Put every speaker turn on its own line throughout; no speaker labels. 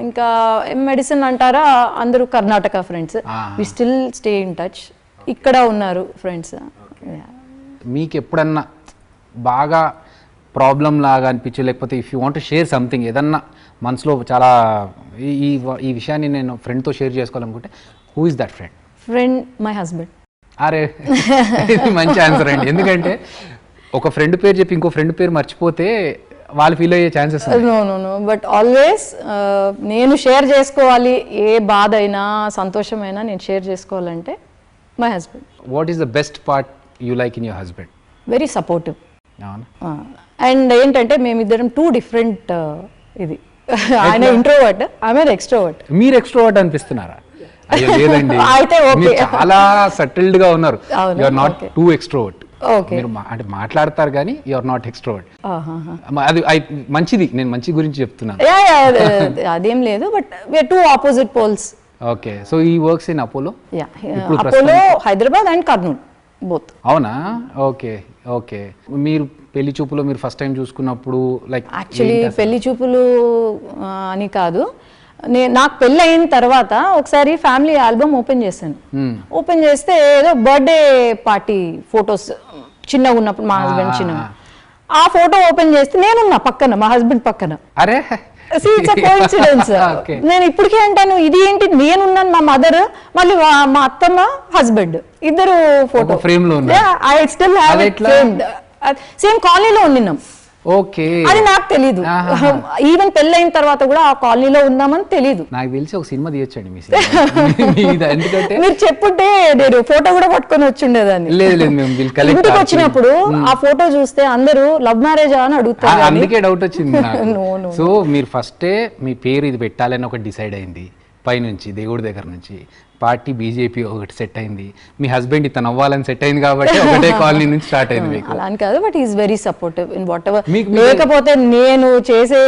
ఇంకా మెడిసిన్ అంటారా అందరూ Karnataka friends, we still stay in touch. ఇక్కడ ఉన్నారు ఫ్రెండ్స్.
మీకు ఎప్పుడన్నా బాగా ప్రాబ్లం లాగా అనిపించే, లేకపోతే if you want to share something, ఏదన్నా మనసులో చాలా ఈ విషయాన్ని నేను ఫ్రెండ్తో షేర్ చేసుకోవాలనుకుంటే, who is that friend?
Friend my husband.
అరే ఇది మంచి ఆన్సర్ అండి. ఎందుకంటే ఒక ఫ్రెండ్ పేరు చెప్పి ఇంకో ఫ్రెండ్ పేరు మర్చిపోతే వాళ్ళు ఫీల్ అయ్యే ఛాన్సెస్.
నో బట్ ఆల్వేస్ నేను షేర్ చేసుకోవాలి, ఏ బాధ అయినా సంతోషమైనా నేను షేర్ చేసుకోవాలంటే my husband.
What is the best part you like in your husband?
Very supportive. And ఏంటంటే మేమిద్దరం టూ డిఫరెంట్ ఇది. ఆయన ఇంట్రోవర్ట్, ఆమె ఎక్స్ట్రోవర్ట్.
మీరు ఎక్స్ట్రోవర్ట్ అనిపిస్తున్నారా? అయ్యో లేదండి,
అయితే
మీరు చాలా సెటిల్డ్ గా ఉన్నారు. You are not too extrovert. మీరు అంటే మాట్లాడతారు కానీ యు ఆర్ నాట్ ఎక్స్ట్రోవర్ట్. అది మంచిది, నేను మంచి గురించి చెప్తున్నాను.
అదేం లేదు, but we are two opposite poles.
Okay, so ఈ works in Apollo.
Apollo Hyderabad and Kurnool both.
అవునా? Okay okay. మీరు పెళ్లి చూపులో మీరు ఫస్ట్ టైం చూసుకున్నప్పుడు లైక్
యాక్చువల్లీ పెళ్లి చూపులు అని కాదు, నాకు పెళ్ళి అయిన తర్వాత ఒకసారి ఫ్యామిలీ ఆల్బమ్ ఓపెన్ చేశాను. ఓపెన్ చేస్తే ఏదో బర్త్డే పార్టీ ఫొటోస్ చిన్నగా ఉన్నప్పుడు, మా హస్బెండ్ చిన్నగా, ఆ ఫోటో ఓపెన్ చేస్తే నేనున్నా పక్కన, మా హస్బెండ్ పక్కన.
అరే
కోఇన్సిడెన్స్. నేను ఇప్పటికే అంటాను, ఇది ఏంటి, నేనున్నాను, మా మదర్, మళ్ళీ మా అత్తమ్మ, హస్బెండ్ ఇద్దరు ఫోటో
ఫ్రేమ్ లో.
I still have it framed. Same కాలనీలో ఉండినాం.
ఓకే,
అది నాకు తెలీదు. ఈవెన్ పెళ్ళైన తర్వాత కూడా ఆ కాలనీలో ఉందామని తెలీదు.
నాకు తెలిసి ఒక సినిమా తీయొచ్చండి మీ సినిమా. ఎందుకంటే
మీరు చెప్పుంటే నేను ఫోటో కూడా పట్టుకొని వచ్చిండేదాన్ని.
లేదు మేము
ఇంటికి వచ్చినప్పుడు ఆ ఫోటో చూస్తే అందరూ లవ్ మ్యారేజ్ అని అడుగుతారు.
అందుకే డౌట్ వచ్చింది. సో మీరు ఫస్టే మీ పేరు ఇది పెట్టాలని ఒకటి డిసైడ్ అయింది పైనుంచి, దేవుడి దగ్గర నుంచి. పార్టీ బీజేపీ ఒకటి సెట్ అయింది, మీ హస్బెండ్ ఇతను అవ్వాలని సెట్ అయింది కాబట్టి ఒకటే కాలనీ నుంచి స్టార్ట్ అయింది మీకు.
అలా అని కాదు, but is very supportive in what ever. లేకపోతే నేను చేసే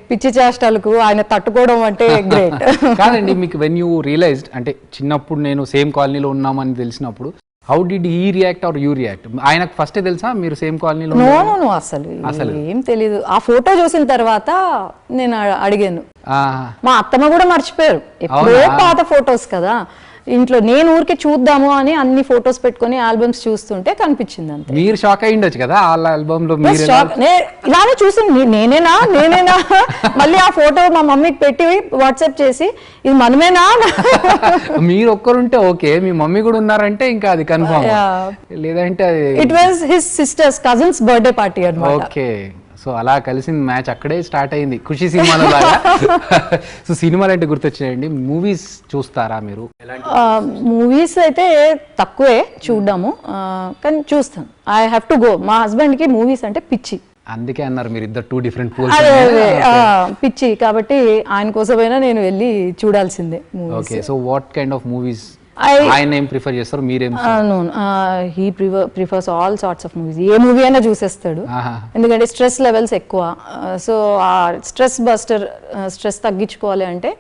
పిచ్చి చేష్టలకు ఆయన తట్టుకోవడం అంటే గ్రేట్.
కాదండి, మీకు వెన్ యూ రియలైజ్డ్, అంటే చిన్నప్పుడు నేను సేమ్ కాలనీలో ఉన్నామని తెలిసినప్పుడు, how did he react are you react? ఆయనకు ఫస్టే తెలుసా మీరు సేమ్ కాలనీలో?
నో అసలు ఏం తెలీదు. ఆ ఫోటో చూసిన తర్వాత నేను అడిగాను. మా అత్తమ్మ కూడా మర్చిపోయారు, ఎప్పుడో పాత ఫోటోస్ కదా ఇంట్లో. నేను ఊరికే చూద్దాము అని అన్ని ఫొటోస్ పెట్టుకుని ఆల్బమ్స్ చూస్తుంటే కనిపించింది అంతే.
మీరు షాక్ అయ్యి ఉండొచ్చు కదా ఆ ఆల్బమ్ లో.
ఇలానే చూసి నేనేనా మళ్ళీ ఆ ఫోటో మా మమ్మీకి పెట్టి వాట్సాప్ చేసి, ఇది మనమేనా?
మీరు ఒక్కరుంటే ఓకే, మీ మమ్మీ కూడా ఉన్నారంటే ఇంకా అది కన్ఫర్మ్. లేదంటే
it was his sisters cousins birthday party అన్నమాట.
ఓకే, సో అలా కలిసిన మ్యాచ్ అక్కడే స్టార్ట్ అయింది, ఖుషి సినిమాలో లాగా. సో సినిమాలు అంటే గుర్తొచ్చాయండి. మూవీస్ చూస్తారా మీరు?
మూవీస్ అయితే తక్కువే చూడము, కానీ చూస్తాను. I have to go. మా హస్బెండ్ కి మూవీస్ అంటే పిచ్చి.
అందుకే అన్నారు మీరు ఇద్దరు టూ డిఫరెంట్ పోల్స్.
పిచ్చి కాబట్టి ఆయన కోసమైనా నేను వెళ్ళి చూడాల్సిందే.
Okay, so what kind of movies ఆయన ఏం ప్రిఫర్ చేస్తారు, మీరేం?
He prefers all sorts of movies. ఏ మూవీ అయినా చూసేస్తాడు, ఎందుకంటే స్ట్రెస్ లెవెల్స్ ఎక్కువ. సో ఆ స్ట్రెస్ బస్టర్, స్ట్రెస్ తగ్గించుకోవాలి అంటే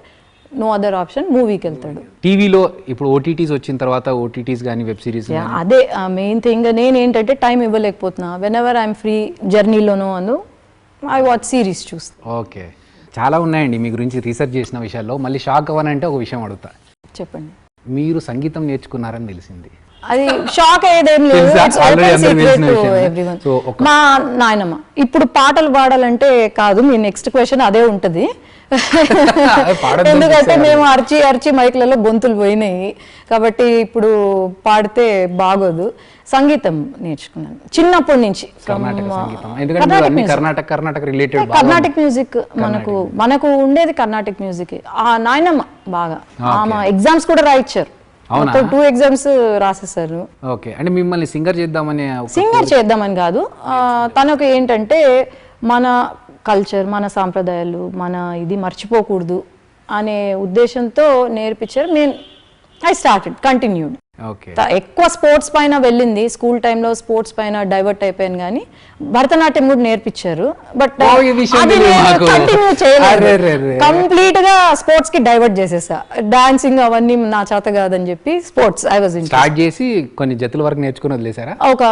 నో అదర్ ఆప్షన్, మూవీకి వెళ్తాడు.
టీవీలో ఇప్పుడు ఓటీటీస్ వచ్చిన తర్వాత, ఓటీటీస్ కానీ వెబ్ సిరీస్,
అదే మెయిన్ థింగ్. నేను ఏంటంటే టైం ఇవ్వలేకపోతున్నా. వెన్ ఎవర్ ఐఎమ్ ఫ్రీ, జర్నీలోనూ అను ఐ వాచ్ సిరీస్ చూస్తా.
ఓకే, చాలా ఉన్నాయండి మీ గురించి రీసెర్చ్ చేసిన విషయాల్లో. మళ్ళీ షాక్ అవ్వనంటే ఒక విషయం అడుగుతా.
చెప్పండి.
మీరు సంగీతం నేర్చుకున్నారని తెలిసింది.
అది షాక్ అయ్యేదేం లేదు. మా నాయనమ్మ ఇప్పుడు పాటలు పాడాలంటే కాదు, మీ నెక్స్ట్ క్వశ్చన్ అదే ఉంటది. ఎందుకంటే మేము అరిచి మైక్లలో గొంతులు పోయినాయి కాబట్టి ఇప్పుడు పాడితే బాగోదు. సంగీతం నేర్చుకున్నాను చిన్నప్పటి నుంచి. కర్ణాటక మ్యూజిక్ మనకు ఉండేది కర్ణాటక మ్యూజిక్. ఆ నాయనమ్మ బాగా ఆమె ఎగ్జామ్స్ కూడా రాయించారు. 2 ఎగ్జామ్స్ రాసేసారు.
ఓకే, అంటే మిమ్మల్ని సింగర్
చేద్దామని కాదు, తనకు ఏంటంటే మన కల్చర్, మన సాంప్రదాయాలు, మన ఇది మర్చిపోకూడదు అనే ఉద్దేశంతో నేర్పించారు. నేను ఐ స్టార్టెడ్, కంటిన్యూడ్.
ఓకే.
ఎక్కువ స్పోర్ట్స్ పైన వెళ్ళింది. స్కూల్ టైంలో స్పోర్ట్స్ పైన డైవర్ట్ అయిపోయాను, కానీ భరతనాట్యం కూడా నేర్పించారు. బట్
ఓ, ఈ విషయం తెలియదు నాకు.
కంటిన్యూ
అరే,
చేయలేదు,
రే, రే.
కంప్లీట్ గా స్పోర్ట్స్ కి డైవర్ట్ చేసేసా. డాన్సింగ్ అవన్నీ నా చేత కాదని చెప్పి స్పోర్ట్స్ ఐ వాజ్
స్టార్ట్ చేసి కొన్ని జతుల వరకు నేర్చుకుని వదిలేసారా?
ఒక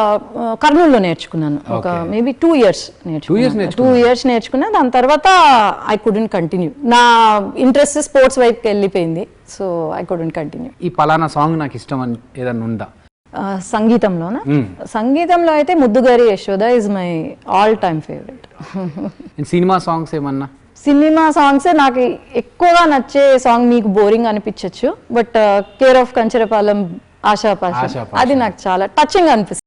కర్నూలులో నేర్చుకున్నాను. ఒక మేబీ 2 years నేర్చుకున్నాను. 2 years నేర్చుకున్నా. దాని తర్వాత ఐ కుడెంట్ కంటిన్యూ. నా ఇంట్రెస్ట్ స్పోర్ట్స్ వైపుకి వెళ్ళిపోయింది. So I couldn't continue.
ఈ పలానా సాంగ్ నాకు ఇష్టం అని ఏదన్నా ఉందా?
సంగీతంలోనా? సంగీతంలో అయితే Muddugari Yashoda is my all time favourite.
Cinema songs ఏమన్నా?
సినిమా సాంగ్స్ నాకు ఎక్కువగా నచ్చే సాంగ్, మీకు బోరింగ్ అనిపించవచ్చు, but care of Kancharapalem Ashapasham,
Ashapasham.
అది నాకు చాలా టచింగ్ అనిపిస్తుంది.